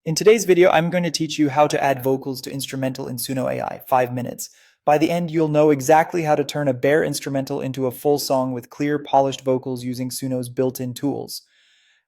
In today's video, I'm going to teach you how to add vocals to instrumental in Suno AI, 5 minutes. By the end, you'll know exactly how to turn a bare instrumental into a full song with clear, polished vocals using Suno's built-in tools.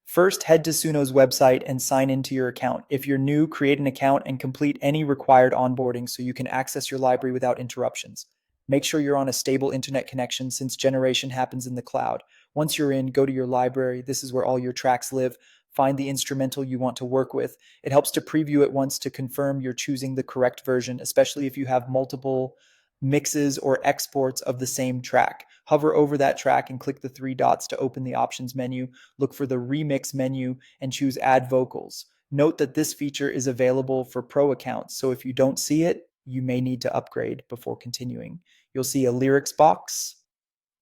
First, head to Suno's website and sign into your account. If you're new, create an account and complete any required onboarding so you can access your library without interruptions. Make sure you're on a stable internet connection since generation happens in the cloud. Once you're in, go to your library. This is where all your tracks live. Find the instrumental you want to work with. It helps to preview it once to confirm you're choosing the correct version, especially if you have multiple mixes or exports of the same track. Hover over that track and click the three dots to open the options menu. Look for the remix menu and choose add vocals. Note that this feature is available for pro accounts, so if you don't see it, you may need to upgrade before continuing. You'll see a lyrics box.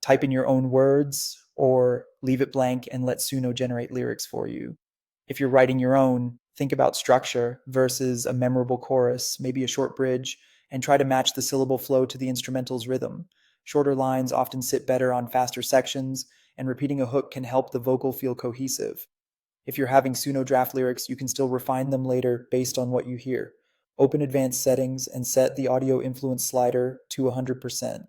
Type in your own words or leave it blank and let Suno generate lyrics for you. If you're writing your own, think about structure versus a memorable chorus, maybe a short bridge, and try to match the syllable flow to the instrumental's rhythm. Shorter lines often sit better on faster sections, and repeating a hook can help the vocal feel cohesive. If you're having Suno draft lyrics, you can still refine them later based on what you hear. Open advanced settings and set the audio influence slider to 100%.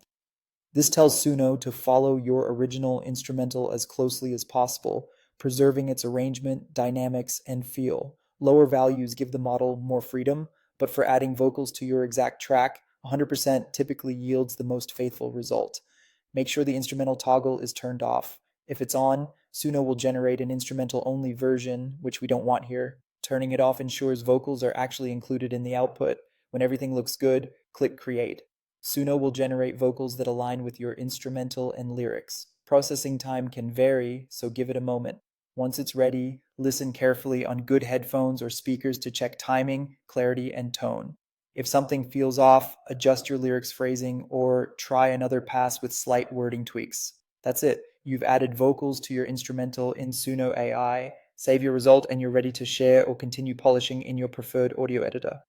This tells Suno to follow your original instrumental as closely as possible, preserving its arrangement, dynamics, and feel. Lower values give the model more freedom, but for adding vocals to your exact track, 100% typically yields the most faithful result. Make sure the instrumental toggle is turned off. If it's on, Suno will generate an instrumental-only version, which we don't want here. Turning it off ensures vocals are actually included in the output. When everything looks good, click Create. Suno will generate vocals that align with your instrumental and lyrics. Processing time can vary, so give it a moment. Once it's ready, listen carefully on good headphones or speakers to check timing, clarity, and tone. If something feels off, adjust your lyrics phrasing or try another pass with slight wording tweaks. That's it. You've added vocals to your instrumental in Suno AI. Save your result and you're ready to share or continue polishing in your preferred audio editor.